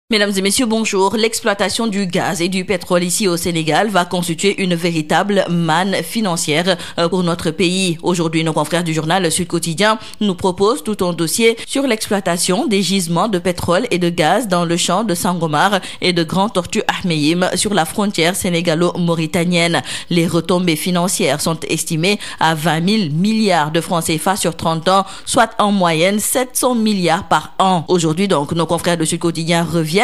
Mesdames et messieurs, bonjour. L'exploitation du gaz et du pétrole ici au Sénégal va constituer une véritable manne financière pour notre pays. Aujourd'hui, nos confrères du journal Sud Quotidien nous proposent tout un dossier sur l'exploitation des gisements de pétrole et de gaz dans le champ de Sangomar et de Grand Tortue Ahmeyim sur la frontière sénégalo-mauritanienne. Les retombées financières sont estimées à 20 000 milliards de francs CFA sur 30 ans, soit en moyenne 700 milliards par an. Aujourd'hui, donc, nos confrères de Sud Quotidien reviennent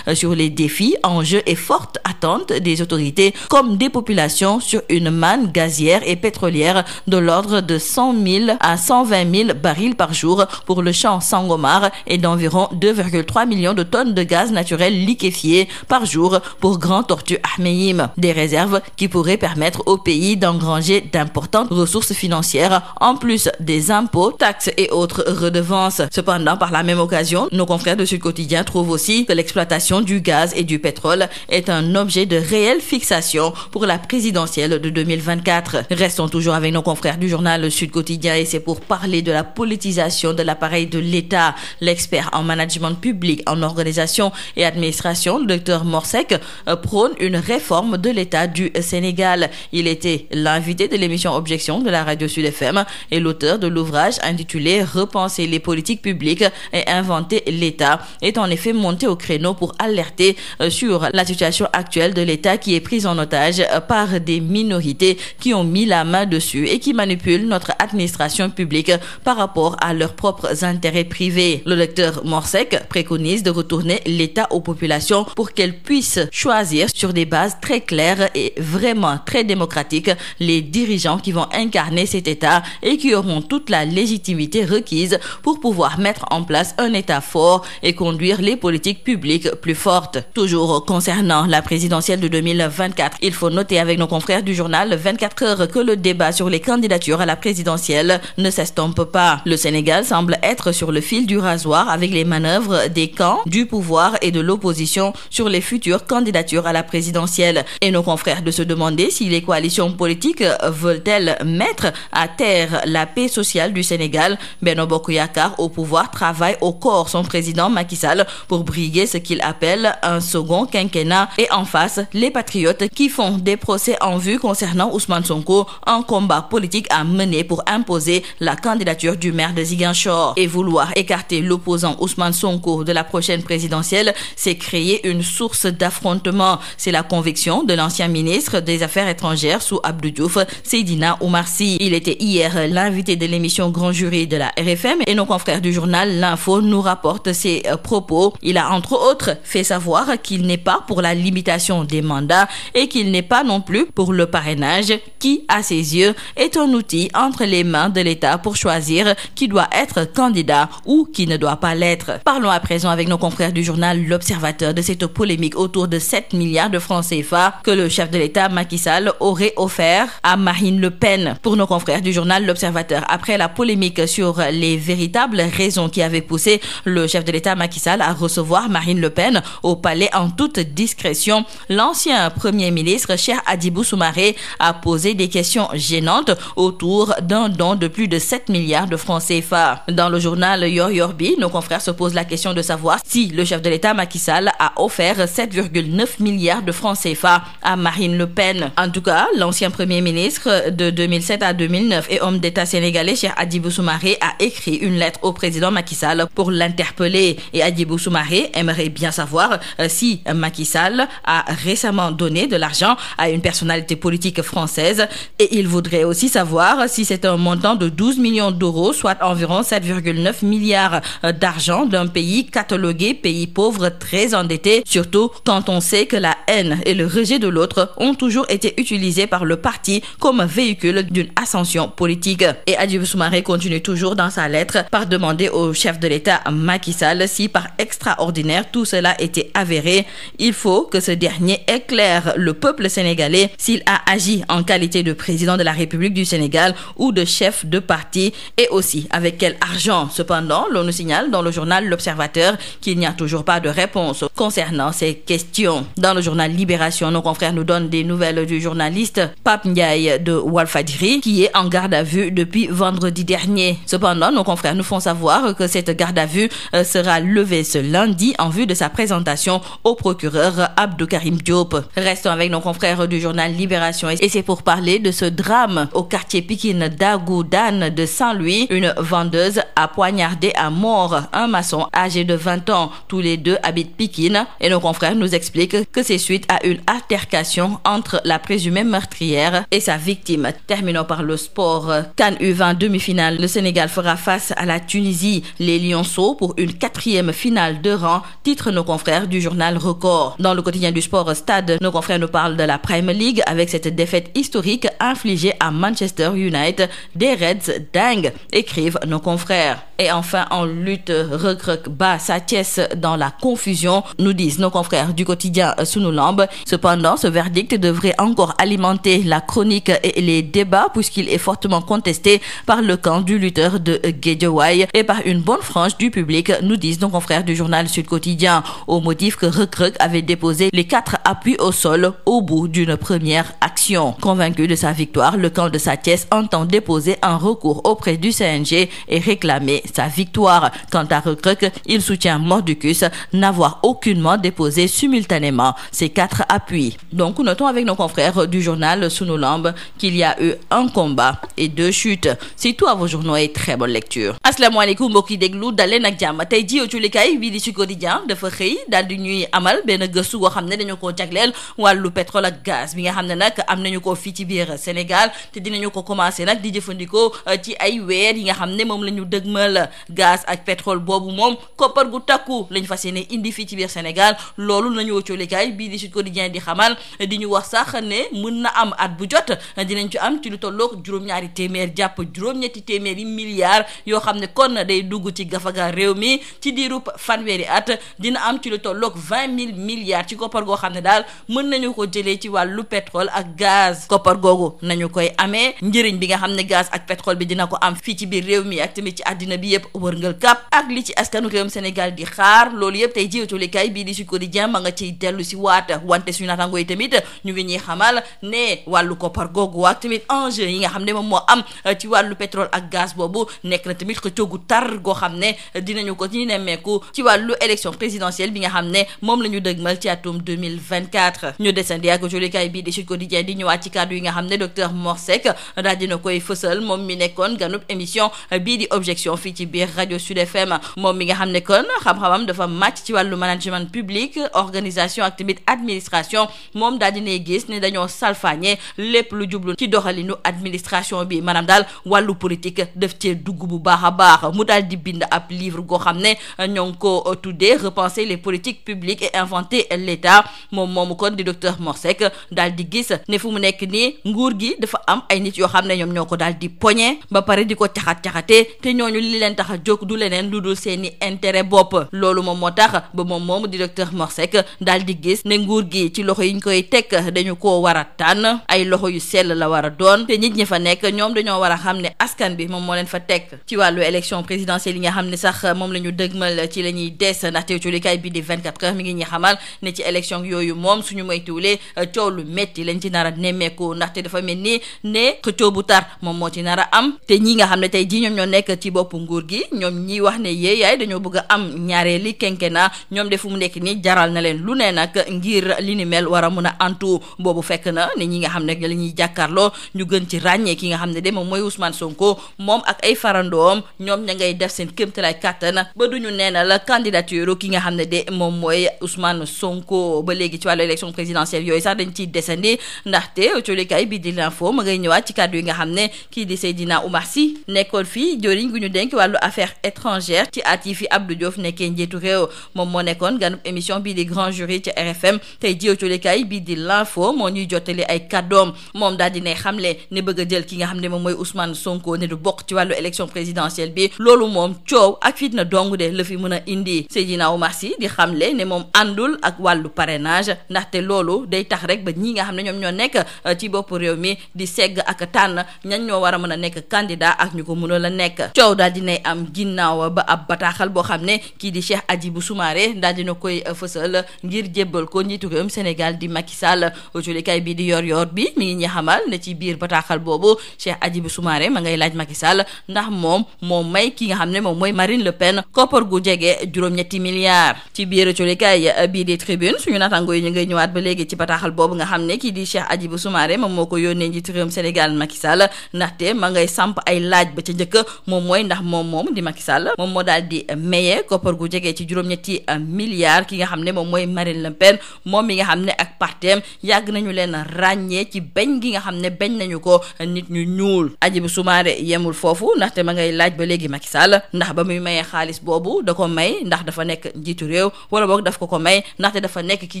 sur les défis, enjeux et fortes attentes des autorités comme des populations sur une manne gazière et pétrolière de l'ordre de 100 000 à 120 000 barils par jour pour le champ Sangomar et d'environ 2,3 millions de tonnes de gaz naturel liquéfié par jour pour Grand Tortue Ahmeyim. Des réserves qui pourraient permettre au pays d'engranger d'importantes ressources financières en plus des impôts, taxes et autres redevances. Cependant, par la même occasion, nos confrères de Sud Quotidien trouvent aussi que l'exploitation du gaz et du pétrole est un objet de réelle fixation pour la présidentielle de 2024. Restons toujours avec nos confrères du journal Sud Quotidien et c'est pour parler de la politisation de l'appareil de l'État. L'expert en management public, en organisation et administration, le docteur Morsec, prône une réforme de l'État du Sénégal. Il était l'invité de l'émission Objection de la radio Sud FM et l'auteur de l'ouvrage intitulé Repenser les politiques publiques et inventer l'État est en effet monté au créneau pour alerter sur la situation actuelle de l'État qui est prise en otage par des minorités qui ont mis la main dessus et qui manipulent notre administration publique par rapport à leurs propres intérêts privés. Le docteur Morsec préconise de retourner l'État aux populations pour qu'elles puissent choisir sur des bases très claires et vraiment très démocratiques les dirigeants qui vont incarner cet État et qui auront toute la légitimité requise pour pouvoir mettre en place un État fort et conduire les politiques publiques plus fortes. Toujours concernant la présidentielle de 2024, il faut noter avec nos confrères du journal 24 heures que le débat sur les candidatures à la présidentielle ne s'estompe pas. Le Sénégal semble être sur le fil du rasoir avec les manœuvres des camps du pouvoir et de l'opposition sur les futures candidatures à la présidentielle. Et nos confrères de se demander si les coalitions politiques veulent-elles mettre à terre la paix sociale du Sénégal. Benno Bokk Yakaar au pouvoir travaille au corps son président Macky Sall pour briguer ce qu'il appelle un second quinquennat et en face les patriotes qui font des procès en vue concernant Ousmane Sonko, un combat politique à mener pour imposer la candidature du maire de Ziguinchor. Et vouloir écarter l'opposant Ousmane Sonko de la prochaine présidentielle, c'est créer une source d'affrontement. C'est la conviction de l'ancien ministre des Affaires étrangères sous Abdou Diouf, Seydina Oumar Sy. Il était hier l'invité de l'émission Grand Jury de la RFM et nos confrères du journal L'Info nous rapportent ses propos. Il a entre autres fait savoir qu'il n'est pas pour la limitation des mandats et qu'il n'est pas non plus pour le parrainage qui, à ses yeux, est un outil entre les mains de l'État pour choisir qui doit être candidat ou qui ne doit pas l'être. Parlons à présent avec nos confrères du journal L'Observateur de cette polémique autour de 7 milliards de francs CFA que le chef de l'État Macky Sall aurait offert à Marine Le Pen. Pour nos confrères du journal L'Observateur, après la polémique sur les véritables raisons qui avaient poussé le chef de l'État Macky Sall à recevoir Marine Le Pen au palais en toute discrétion, l'ancien premier ministre Cheikh Hadjibou Soumaré a posé des questions gênantes autour d'un don de plus de 7 milliards de francs CFA. Dans le journal Yor Yorbi, nos confrères se posent la question de savoir si le chef de l'État Macky Sall a offert 7,9 milliards de francs CFA à Marine Le Pen. En tout cas, l'ancien premier ministre de 2007 à 2009 et homme d'État sénégalais Cheikh Hadjibou Soumaré a écrit une lettre au président Macky Sall pour l'interpeller et Hadjibou Soumaré aimerait bien savoir si Macky Sall a récemment donné de l'argent à une personnalité politique française et il voudrait aussi savoir si c'est un montant de 12 millions d'euros, soit environ 7,9 milliards d'argent d'un pays catalogué pays pauvre très endetté, surtout quand on sait que la haine et le rejet de l'autre ont toujours été utilisés par le parti comme véhicule d'une ascension politique. Et Hadjibou Soumaré continue toujours dans sa lettre par demander au chef de l'État Macky Sall si par extraordinaire tout cela était avéré, il faut que ce dernier éclaire le peuple sénégalais s'il a agi en qualité de président de la République du Sénégal ou de chef de parti et aussi avec quel argent. Cependant, l'on nous signale dans le journal L'Observateur qu'il n'y a toujours pas de réponse concernant ces questions. Dans le journal Libération, nos confrères nous donnent des nouvelles du journaliste Pape Ndiaye de Walfadjri qui est en garde à vue depuis vendredi dernier. Cependant, nos confrères nous font savoir que cette garde à vue sera levée ce lundi en vue rendu de sa présentation au procureur Abdou Karim Diop. Restons avec nos confrères du journal Libération et c'est pour parler de ce drame au quartier Pikine d'Agoudane de Saint-Louis. Une vendeuse a poignardé à mort un maçon âgé de 20 ans. Tous les deux habitent Pikine et nos confrères nous expliquent que c'est suite à une altercation entre la présumée meurtrière et sa victime. Terminons par le sport. CAN U20 demi-finale. Le Sénégal fera face à la Tunisie. Les Lionceaux pour une 4e finale de rang, titre nos confrères du journal Record. Dans le quotidien du sport Stade, nos confrères nous parlent de la Premier League avec cette défaite historique infligée à Manchester United. Des Reds dingues, écrivent nos confrères. Et enfin, en lutte, Reug bat Sa Thiès dans la confusion, nous disent nos confrères du quotidien Sunu Lamb. Cependant, ce verdict devrait encore alimenter la chronique et les débats puisqu'il est fortement contesté par le camp du lutteur de Guédiawaye et par une bonne frange du public, nous disent nos confrères du journal Sud Quotidien, au motif que Reug avait déposé les 4 appuis au sol au bout d'une première action. Convaincu de sa victoire, le camp de Sa Thiès entend déposer un recours auprès du CNG et réclamer sa victoire. Quant à Reug, il soutient mordicus n'avoir aucunement déposé simultanément ces 4 appuis. Donc notons avec nos confrères du journal Sunu Lamb qu'il y a eu un combat et 2 chutes. C'est tout à vos journaux et très bonne lecture. Asalaamaaleykum mbokki déglu daleen ak jàmm. Tey ji cuulikaay bii di Sud Quotidien dafa xëy daal di ñuy amal benn gëstu goo xam ne dañu ko jagleel wàllu pétrole ak gaz bi nga xam ne nag am nañu ko fii ci biir Sénégal te dinañu ko commencé nag di jëfandikoo ci ay weer yi nga xam ne moom la ñu dëgmal. Gaz ak pétrole boobu moom koppar gu takku lañ fas yéene indi fii ci biir Sénégal. Loolu nañu cuulikaay bii di Sud Quotidien di xamal di ñu wax sax ne mën na am at bu jot dinañ ci am ci lu tolloog juróom-ñaari téeméer jàpp juróom-ñetti téeméeri milliards yoo xam ne kon day dugg ci gafaga réew mi ci diirub fanweeri at dina am ci lu tolloog 20 000 milliards ci koppar goo xam ne daal mën nañu ko jëlee ci wàllu pétrole ak gaz. Koppar googu nañu koy amee njëriñ bi nga xam ne gaz ak pétrole bi dina ko am fii ci biir réew mi ak tamit ci àddina bi yëpp wërngal kap ak li ci askanu réewum Sénégal di xaar loolu yëpp tey jiwtulikaay bii di Sud Quotidien ma nga ciy dellu si waata wante suñu naataangoo yi tamit ñu ngi ñuy xamal ne wàllu koppar googu ak tamit enjeu yi nga xam ne moom moo am ci wàllu pétrole ak gaz boobu nekk na tamit xëccoo gu tar goo xam ne dinañu ko ci nemmeeku ci wàllu élection présidentielle bi nga xam ne moom la ñu dëgmal ci atum 2024. ñu desandi ak jolikaay bii di Sud Quotidien di ñëwaat ci kàddu yi nga xam ne docteur Mor Seck daal dina koy fësal moom mi nekkoon ganub émission bii di objection fii ci biir rajo Sud FM. moom mi nga xam ne kon xam-xamam dafa màcc ci wàllu management public organisation ak tamit administration moom daal dinay gis ne dañoo salfaañe lépp lu jublu ci doxalinu administration bi maanaam daal wàllu politique def cee dugg bu baax a baax mu daal di bind ab livre goo xam ne ñoo ngi ko tuddee repenser les politiques publiques et inventer l'État. moom moomu kon di docteur Mor Seck daal di gis ne fu mu nekk nii nguur gi dafa am ay nit yoo xam ne ñoom ñoo ko daal di poñe ba pare di ko caxat-caxatee te ñooñu li leen tax a jóg du leneen lu dul seeni intérêt bopp. loolu moom moo tax ba moom moomu di docteur Mor Seck daal di gis ne nguur gi ci loxo yi ñu koy teg dañu koo war a tànn ay loxo yu sell la war a doon te nit ñi fa nekk ñoom dañoo war a xam ne askan bi moom moo leen fa teg. ci wàllu élection présidentielle yi nga xam ne sax moom la ñu dëgmal ci la ñuy des ndaxte colikaay bi di 24 heures mi ngi ñuy xamal ne ci élection yooyu moom suñu moytuwulee coow lu metti lañ ci nar a nemmeeku ndaxte dafa mel ni ne xëccoo bu tar moom moo ci nar a am te ñi nga xam ne tey jii ñoom ñoo nekk ci boppu nguur gi ñoom ñi wax ne yaay dañoo bëgg a am ñaareeli quinquennat ñoom de fu mu nekk nii jaral na leen lu ne nag ngir li ni mel war a mun a antu boobu fekk na ne ñi nga xam ne la ñuy jàkkaarloo ñu gën ci ràññee ki nga xam ne de moom mooy Ousmane Sonko moom ak ay farandoom ñoom ña ngay def seen kéemtalaay kàttan ba duñu neena la candidature ki nga xam ne de moom mooy Ousmane Sonko. ba léegi ci wàllu élection présidentielle yooyu sax dañ ciy desandi ndaxte colikaay bi di l'info ma ngay ñëwaat ci kàddu yi nga xam ne kii di Seydina Oumar Sy nekkoon fii joriñ gu ñu dénk wàllu affaires étrangères ci at yi fi Abdou Diouf nekkee njiitu réew moom moo nekkoon ganub émission bii di grand jury ci RFM tey jiw colikaay bii di l'info moo ñuy jottali ay kàddoom moom daal dinay xamle ne bëgg a jël ki nga xam ne moom mooy Ousmane Sonko ne du bokk ci wàllu élection présidentielle bi loolu moom coow ak fitna dong de la fi mën a indi. Seydina Oumar Sy di xamle ne moom àndul ak wàllu parrainage ndaxte loolu day tax rek ba ñi nga xam ne ñoom ñoo nekk ci bopp réew mi di segg ak tànn ñan ñoo war a mën a nekk candidat ak ñu ko mënul a nekk. coow daal dinay am ginnaaw ba ab bataaxal boo xam ne kii di Cheikh Hadjibou Soumaré daal dina koy fësal ngir jébbal ko njiitu réewum Sénégal di Macky Sall. autolikaay bi di yor bi mi ngi ñi xamal ne ci biir bataaxal boobu Cheikh Hadjibou Soumaré ma ngay laaj Macky Sall ndax moom may ki nga xam ne moom mooy Marine Le Pen koppar gu jege juróom-ñetti milliards ñaar. ci biir colikaay bii di tribune suñu natango yi ñu ngay ñëwaat ba léegi ci bataaxal boobu nga xam ne kii di Cheikh Hadjibou Soumaré moom moo ko yónnee njiitu réewum Sénégal Macky Sall ndaxte ma ngay samp ay laaj ba ca njëkk moom mooy ndax moom di Macky Sall moom moo daal di maye koppar gu jege ci juróom-ñetti milliards ki nga xam ne moom mooy Marine Le Pen moom mi nga xam ne ak parteem yàgg nañu leen ràññee ci bañ gi nga xam ne bañ nañu ko nit ñu ñuul. Hadjibou Soumaré yemul foofu ndaxte ma ngay laaj ba léegi Macky Sall ndax ba muy mayee xaalis boobu da ko may ndax dafa nekk njiitu réew wala boog daf ko may ndaxte dafa nekk ki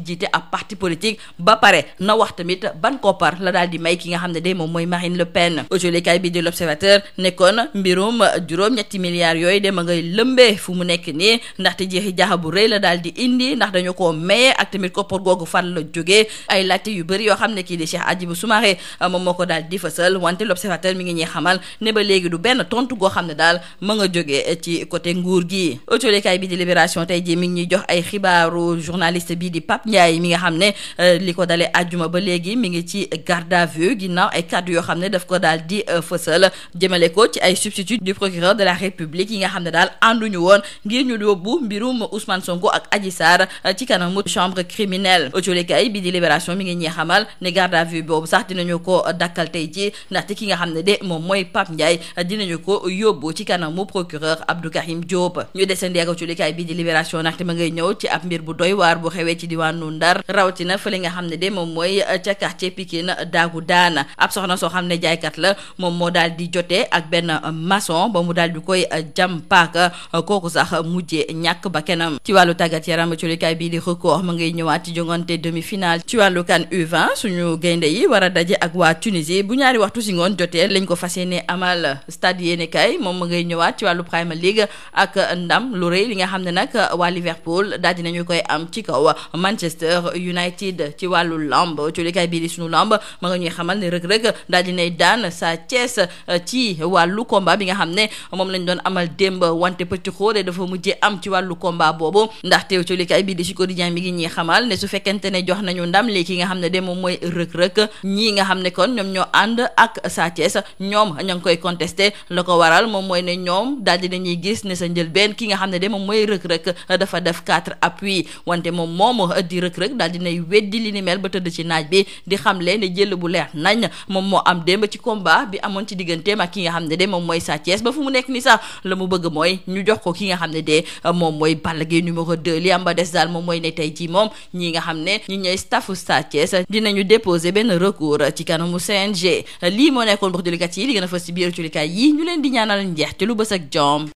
jiite ab parti politique ba pare na wax tamit ban koppar la daal di may ki nga xam ne de moom mooy Marine Le Pen. autolikaay bi di l'Observateur nekkoon mbirum juróom-ñetti milliards yooyu de ma ngay lëmbee fu mu nekk nii ndaxte jeexi jaaxa bu rëy la daal di indi ndax dañu koo maye ak tamit koppar googu fan la jógee ay laajte yu bëri yoo xam ne kii di Cheikh Hadjibou Soumaré moom moo ko daal di fësal wante l'Observateur mi ngi ñuy xamal ne ba léegi du benn tontu goo xam ne daal ma nga jógee ci côté nguur gi. autolikaay bi di Libération tey ji mi ngi ñuy jox ay xibaaru journaliste bi di Pape Ndiaye mi nga xam ne li ko dalee àjjuma ba léegi mi ngi ci garde à vue ginnaaw ay kàddu yoo xam ne daf ko daal di fësal jëmale ko ci ay substitut du procureur de la République yi nga xam ne daal ànduñu woon ngir ñu yóbbu mbirum Ousmane Sonko ak Adji Sarr ci kanamu chambre criminelle. autolikaay bi di Libération mi ngi ñuy xamal ne garde à vue boobu sax dinañu ko dakkal tey ji ndaxte ki nga xam ne de moom mooy Pape Ndiaye dinañu ko yóbbu ci kanamu procureur Abdou Karim Diop. ñu desandi ak autolikaay bi di Libération ndaxte ma ngay ñëw ci ab mbir bu doy waar bu xewee ci diwaanu Ndar rawatina fële nga xam ne de moom mooy ca quartier Pikine daagu daana ab soxna soo xam ne jaaykat la moom moo daal di jotee ak benn maçon ba mu daal di koy jam paaka kooku sax mujjee ñàkk ba kenam. ci wàllu tàggat yaram autolikaay bii di Record ma ngay ñëwaat ci jongante demi-finale ci wàllu CAN U20 suñu gaynde yi war a daje ak waa Tunisie bu ñaari waxtu si ngoon jotee lañ ko fas yéene amal. stade yéene kay moom ma ngay ñëwaat ci wàllu Premier League ak ndam lu rëy li nga xam ne nag waa Liverpool daal dinañu koy am ci kaw Manchester United. ci wàllu lamb autolikaay bii di sunu lamb ma nga ñuy xamal ne Reug Reug daal dinay daan Sa Thiès ci wàllu combat bi nga xam ne moom lañ doon amal démb wante pëcc xóore dafa mujjee am ci wàllu combat boobu ndaxte autolikaay bii di Sud Quotidien mi ngi ñuy xamal ne su fekkente ne jox nañu ndam li ki nga xam ne de moom mooy Reug Reug ñii nga xam ne kon ñoom ñoo ànd ak Sa Thiès ñoom ña ngi koy contesté la ko waral moom mooy ne ñoom daal di dañuy gis ne sa njëlbeen ki nga xam ne de moom mooy Reug Reug dafa def 4 appuis wante moom moomu di Reug Reug daal dinay weddi li ni mel ba tëdd ci naaj bi di xamle ne jël bu leer nañ moom moo am démb ci combat bi amoon ci digganteem ak ki nga xam ne de moom mooy Sa Thiès ba fu mu nekk ni sax la mu bëgg mooy ñu jox ko ki nga xam ne de moom mooy Balla Gaye numéro 2 li am ba des daal moom mooy ne tey ci moom ñi nga xam ne ñi ñooy staffu Sa Thiès dinañu déposer benn recours ci kanamu CNG lii moo nekkoon wax dëlikat yi li gën a fës ci biir culikaay yi ñu leen di ñaanal njeex ci lu bës ak jom